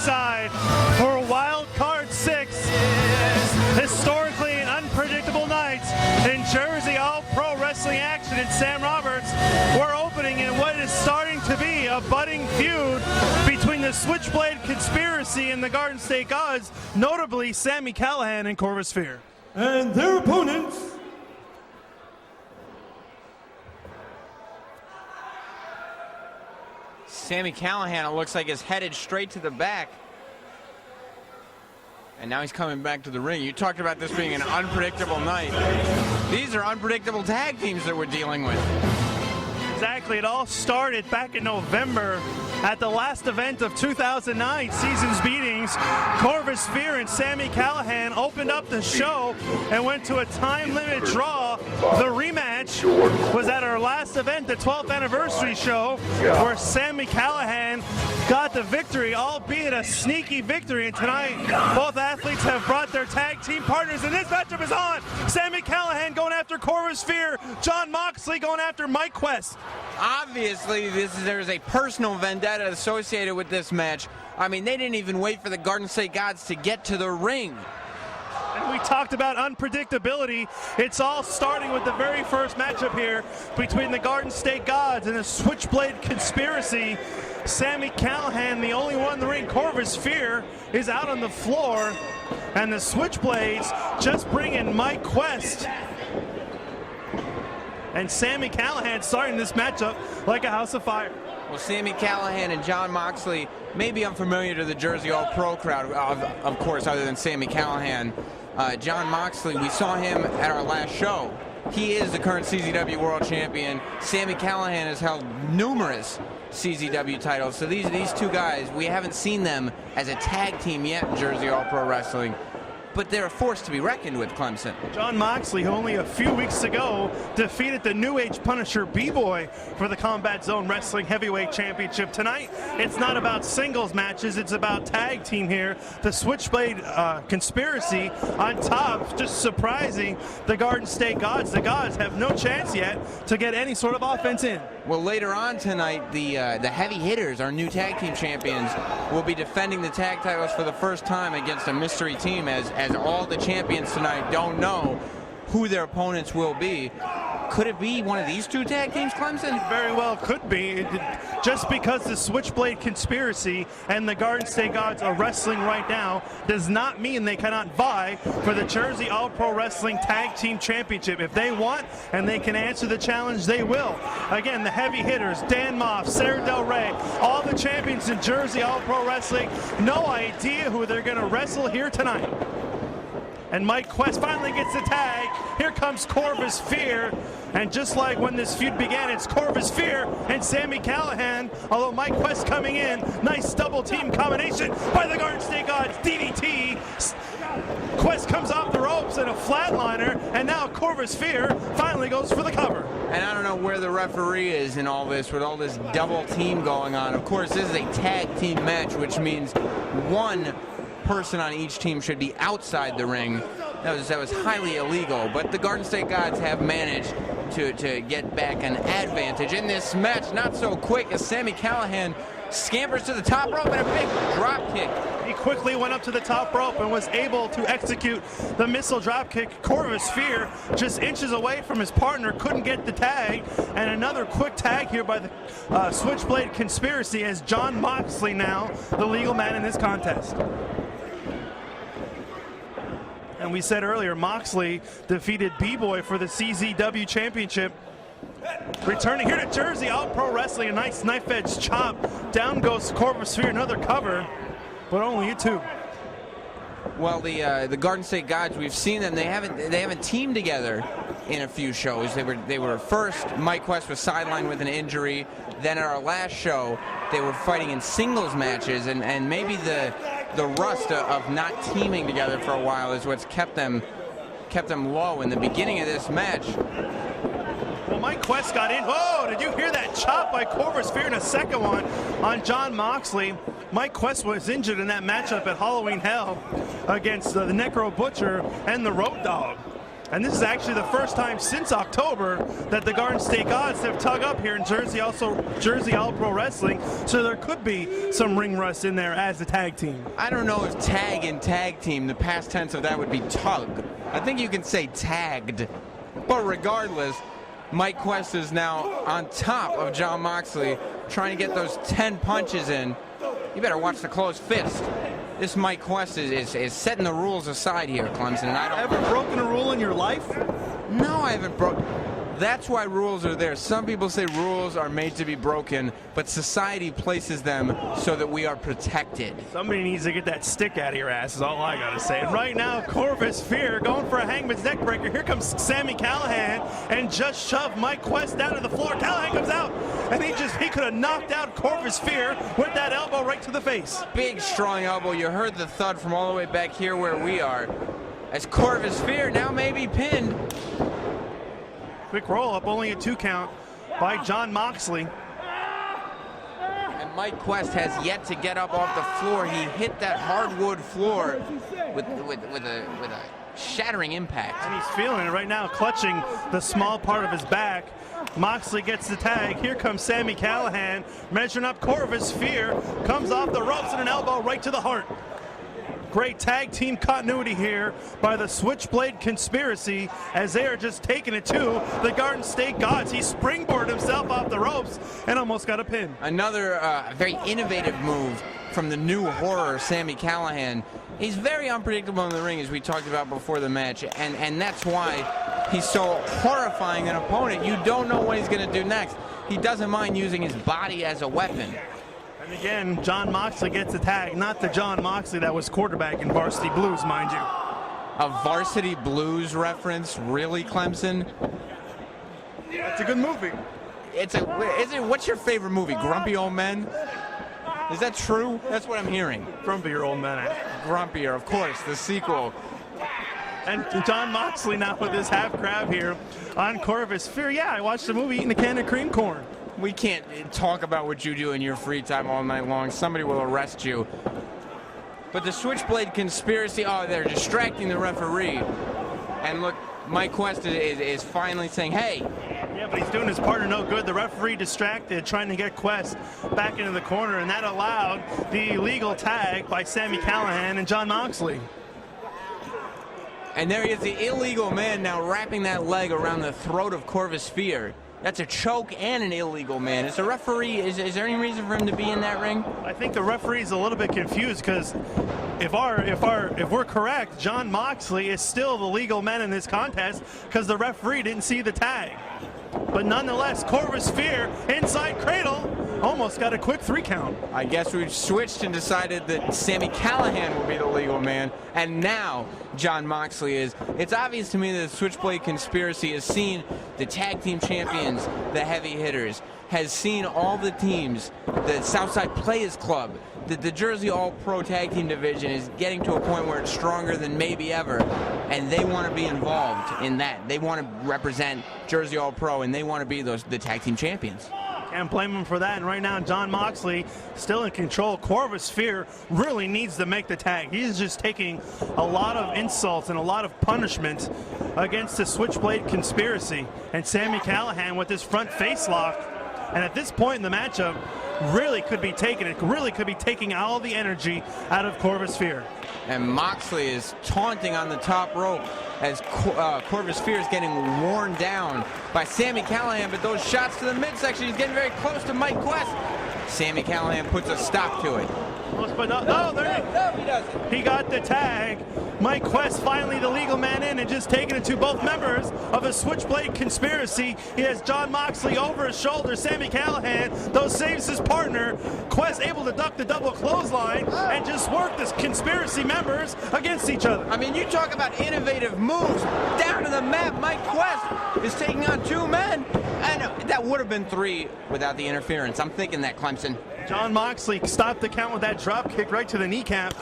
ringside for Wild Card 6. Historically an unpredictable night in Jersey All-Pro Wrestling action, and Sam Roberts, we're opening in what is starting to be a budding feud between the Switchblade Conspiracy and the Garden State Gods, notably Sami Callihan and Corvis. And their opponents, Sami Callihan, it looks like, is headed straight to the back. And now he's coming back to the ring. You talked about this being an unpredictable night. These are unpredictable tag teams that we're dealing with. Exactly. It all started back in November at the last event of 2009 Seasons Beatings. Corvis and Sami Callihan opened up the show and went to a time limit draw. The rematch was at our last event, the 12th anniversary show, where Sami Callihan got the victory, albeit a sneaky victory. And tonight, both athletes have brought their tag team partners, and this matchup is on. Sami Callihan going after Corvis, John Moxley going after Myke Quest. Obviously, there's a personal vendetta associated with this match. I mean, they didn't even wait for the Garden State Gods to get to the ring. And we talked about unpredictability. It's all starting with the very first matchup here between the Garden State Gods and the Switchblade Conspiracy. Sami Callihan, the only one in the ring. Corvis is out on the floor, and the Switchblades just bring in Myke Quest. And Sami Callihan starting this matchup like a house of fire. Well, Sami Callihan and John Moxley may be unfamiliar to the Jersey All-Pro crowd, of course, other than Sami Callihan. John Moxley, we saw him at our last show. He is the current CZW World Champion. Sami Callihan has held numerous CZW titles. So these two guys, we haven't seen them as a tag team yet in Jersey All-Pro Wrestling, but they're a force to be reckoned with, Clemson. John Moxley, who only a few weeks ago defeated the New Age Punisher B-Boy for the Combat Zone Wrestling Heavyweight Championship. Tonight, it's not about singles matches, it's about tag team here. The Switchblade Conspiracy on top, just surprising the Garden State Gods. The Gods have no chance yet to get any sort of offense in. Well, later on tonight, the Heavy Hitters, our new tag team champions, will be defending the tag titles for the first time against a mystery team, as all the champions tonight don't know who their opponents will be. Could it be one of these two tag teams, Clemson? Very well could be. Just because the Switchblade Conspiracy and the Garden State Gods are wrestling right now does not mean they cannot vie for the Jersey All-Pro Wrestling Tag Team Championship. If they want and they can answer the challenge, they will. Again, the Heavy Hitters, Dan Moff, Sarah Del Rey, all the champions in Jersey All-Pro Wrestling, no idea who they're going to wrestle here tonight. And Myke Quest finally gets the tag. Here comes Corvis. And just like when this feud began, it's Corvis and Sami Callihan. Although Myke Quest coming in, nice double team combination by the Garden State Gods. DDT. Quest comes off the ropes and a flatliner, and now Corvis finally goes for the cover. And I don't know where the referee is in all this, with all this double team going on. Of course, this is a tag team match, which means one person on each team should be outside the ring. That was highly illegal, but the Garden State Gods have managed to get back an advantage in this match. Not so quick as Sami Callihan scampers to the top rope and a big drop kick. He quickly went up to the top rope and was able to execute the missile drop kick. Corvis just inches away from his partner, couldn't get the tag, and another quick tag here by the Switchblade Conspiracy as John Moxley now the legal man in this contest. And we said earlier, Moxley defeated B-Boy for the CZW Championship. Returning here to Jersey All-Pro Wrestling, a nice knife edge chop. Down goes Corvis, another cover, but only a two. Well, the Garden State Gods, we've seen them. They haven't teamed together in a few shows. They were first. Myke Quest was sidelined with an injury. Then at our last show, they were fighting in singles matches, and maybe the rust of not teaming together for a while is what's kept them low in the beginning of this match. Well, Myke Quest got in. Whoa, did you hear that chop by Corvis and a second one on John Moxley? Myke Quest was injured in that matchup at Halloween Hell against the Necro Butcher and the Road Dogg. And this is actually the first time since October that the Garden State Gods have tug up here in Jersey, also Jersey All Pro Wrestling. So there could be some ring rust in there as a tag team. I don't know if tag and tag team, the past tense of that would be tug. I think you can say tagged. But regardless, Myke Quest is now on top of Jon Moxley, trying to get those 10 punches in. You better watch the closed fist. This Myke Quest is setting the rules aside here, Clemson. And I don't Ever broken a rule in your life? No, I haven't broken. That's why rules are there. Some people say rules are made to be broken, but society places them so that we are protected. Somebody needs to get that stick out of your ass is all I gotta say. And right now, Corvis Fear going for a Hangman's neck breaker. Here comes Sami Callihan and just shoved Myke Quest down to the floor. Callihan comes out and he could have knocked out Corvis Fear with that elbow right to the face. Big strong elbow. You heard the thud from all the way back here where we are. As Corvis Fear now may be pinned. Quick roll up, only a 2 count by Jon Moxley. And Myke Quest has yet to get up off the floor. He hit that hardwood floor with a shattering impact. And he's feeling it right now, clutching the small part of his back. Moxley gets the tag. Here comes Sami Callihan, measuring up. Corvis Fear comes off the ropes and an elbow right to the heart. Great tag team continuity here by the Switchblade Conspiracy as they are just taking it to the Garden State Gods. He springboarded himself off the ropes and almost got a pin. Another very innovative move from the new horror, Sami Callihan. He's very unpredictable in the ring, as we talked about before the match, and that's why he's so horrifying an opponent. You don't know what he's going to do next. He doesn't mind using his body as a weapon. And again, Jon Moxley gets the tag, not the Jon Moxley that was quarterback in Varsity Blues, mind you. A Varsity Blues reference, really, Clemson? That's a good movie. What's your favorite movie? Grumpy Old Men? Is that true? That's what I'm hearing. Grumpier old man. Grumpier, of course, the sequel. And Jon Moxley now with his half crab here on Corvis Fear. Yeah, I watched the movie eating a can of cream corn. We can't talk about what you do in your free time all night long. Somebody will arrest you. But the Switchblade Conspiracy, oh, they're distracting the referee. And look, Myke Quest is finally saying, hey. Yeah, but he's doing his partner no good. The referee distracted, trying to get Quest back into the corner, and that allowed the illegal tag by Sami Callihan and Jon Moxley. And there he is, the illegal man now wrapping that leg around the throat of Corvis Fear. That's a choke and an illegal man. Is the referee, is there any reason for him to be in that ring? I think the referee's a little bit confused because if we're correct, Jon Moxley is still the legal man in this contest because the referee didn't see the tag. But nonetheless, Corvis Fear inside cradle almost got a quick 3 count. I guess we've switched and decided that Sami Callihan will be the legal man, and now Jon Moxley is. It's obvious to me that the Switchblade Conspiracy has seen the tag team champions, the heavy hitters, has seen all the teams, the Southside Players Club, the Jersey All Pro Tag Team Division is getting to a point where it's stronger than maybe ever, and they want to be involved in that. They want to represent Jersey All Pro, and they want to be the tag team champions. Can't blame him for that. And right now, Jon Moxley still in control. Corvis Fear really needs to make the tag. He's just taking a lot of insults and a lot of punishment against the Switchblade Conspiracy. And Sami Callihan with his front face lock. And at this point in the matchup, really could be taking all the energy out of Corvis Fear. And Moxley is taunting on the top rope as Corvis Fear is getting worn down by Sami Callihan, but those shots to the midsection, he's getting very close to Myke Quest. Sami Callihan puts a stop to it. But no, he doesn't. He got the tag. Myke Quest finally the legal man in and just taking it to both members of the Switchblade Conspiracy. He has Jon Moxley over his shoulder. Sami Callihan, though, saves his partner. Quest able to duck the double clothesline and just work the conspiracy members against each other. I mean, you talk about innovative moves. Down to the map, Myke Quest is taking on 2 men. And that would have been 3 without the interference. I'm thinking that, Clemson. Jon Moxley stopped the count with that drop kick right to the kneecap.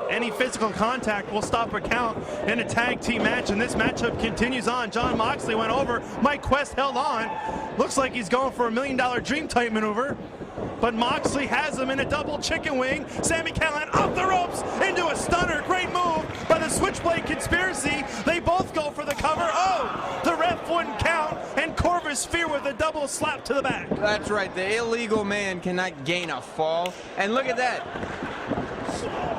Any physical contact will stop a count in a tag team match, and this matchup continues on. Jon Moxley went over. Myke Quest held on. Looks like he's going for a $1 million dream type maneuver. But Moxley has him in a double chicken wing. Sami Callihan off the ropes into a stunner. Great move by the Switchblade Conspiracy. They both go Corvis Fear with a double slap to the back. That's right. The illegal man cannot gain a fall. And look at that.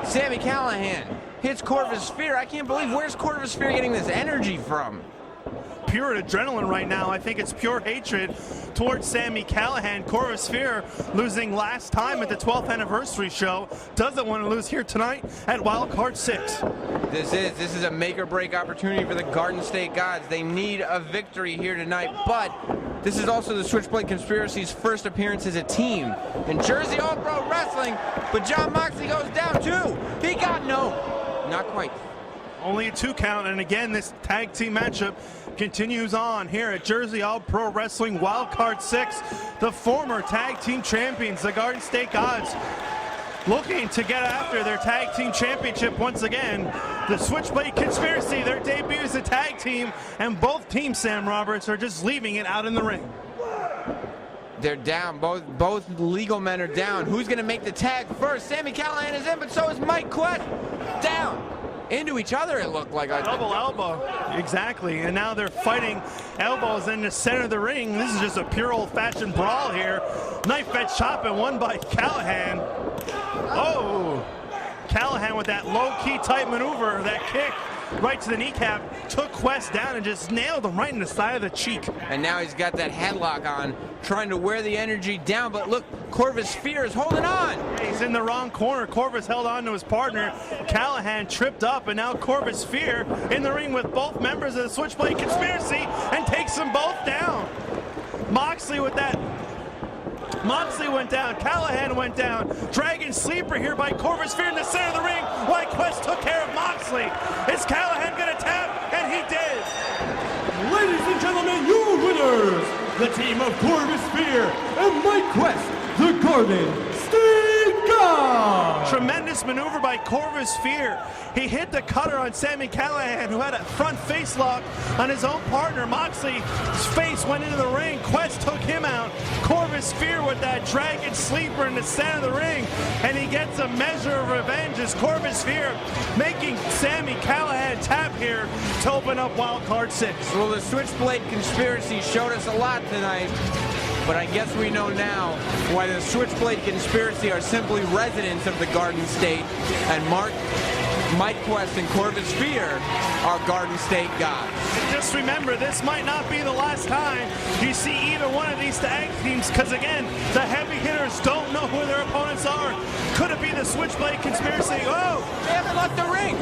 Sami Callihan hits Corvis Fear. I can't believe, where's Corvis Fear getting this energy from? Pure adrenaline right now. I think it's pure hatred towards Sami Callihan. Corvis Fear losing last time at the 12th anniversary show. Doesn't want to lose here tonight at Wildcard 6. This is a make or break opportunity for the Garden State Gods. They need a victory here tonight, but this is also the Switchblade Conspiracy's first appearance as a team in Jersey All Pro Wrestling. But John Moxley goes down too. He got not quite. Only a 2 count, and again, this tag team matchup continues on here at Jersey All Pro Wrestling Wildcard 6. The former tag team champions, the Garden State Gods, looking to get after their tag team championship once again. The Switchblade Conspiracy, their debut as a tag team, and both teams, Sam Roberts, are just leaving it out in the ring. They're down. Both legal men are down. Who's going to make the tag first? Sami Callihan is in, but so is Myke Quest. Down. Into each other, it looked like. Double elbow. Exactly. And now they're fighting elbows in the center of the ring. This is just a pure old-fashioned brawl here. Knife edge chop and one by Callihan. Oh! Callihan with that low-key type maneuver, that kick right to the kneecap, took Quest down and just nailed him right in the side of the cheek. And now he's got that headlock on, trying to wear the energy down, but look, Corvis Fear is holding on. He's in the wrong corner. Corvis held on to his partner. Callihan tripped up, and now Corvis Fear in the ring with both members of the Switchblade Conspiracy and takes them both down. Moxley with that. Moxley went down, Callihan went down. Dragon Sleeper here by Corvis Fear in the center of the ring. White Quest took care of Moxley. Is Callihan gonna tap? And he did. Ladies and gentlemen, your winners, the team of Corvis Fear and Myke Quest, the Garden State Gods. Tremendous maneuver by Corvis Fear. He hit the cutter on Sami Callihan, who had a front face lock on his own partner. Moxley's face went into the ring. Quest took him out. Corvis Fear with that Dragon Sleeper in the center of the ring, and he gets a measure of revenge as Corvis Fear making Sami Callihan tap here to open up Wildcard 6. Well, the Switchblade Conspiracy showed us a lot tonight, but I guess we know now why the Switchblade Conspiracy are simply residents of the Garden State, and Myke Quest and Corvis Fear are Garden State Gods. And just remember, this might not be the last time you see either one of these tag teams, because again, the heavy hitters don't know who their opponents are. Could it be the Switchblade Conspiracy? Oh! They haven't left the ring!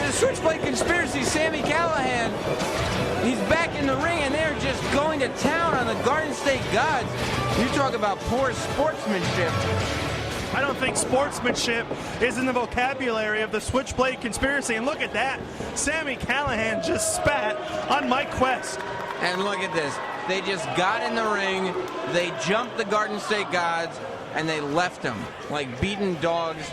The Switchblade Conspiracy, Sami Callihan, he's back in the ring, and they're just going to town on the Garden State Gods. You talk about poor sportsmanship. I don't think sportsmanship is in the vocabulary of the Switchblade Conspiracy. And look at that. Sami Callihan just spat on Myke Quest. And look at this. They just got in the ring, they jumped the Garden State Gods, and they left them like beaten dogs.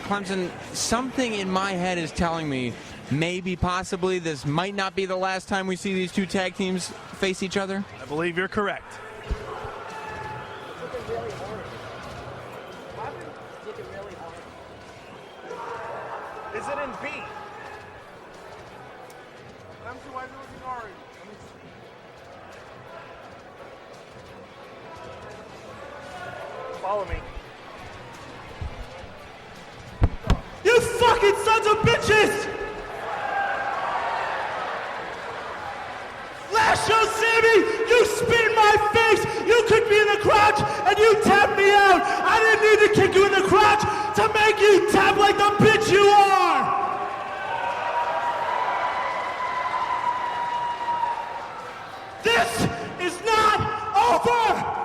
Clemson, something in my head is telling me maybe, possibly, this might not be the last time we see these two tag teams face each other. I believe you're correct. Is it in B? Follow me. You fucking sons of bitches! Last show, Sami, you spit in my face, you kicked me in the crotch, and you tapped me out. I didn't need to kick you in the crotch to make you tap like the bitch you are! This is not over!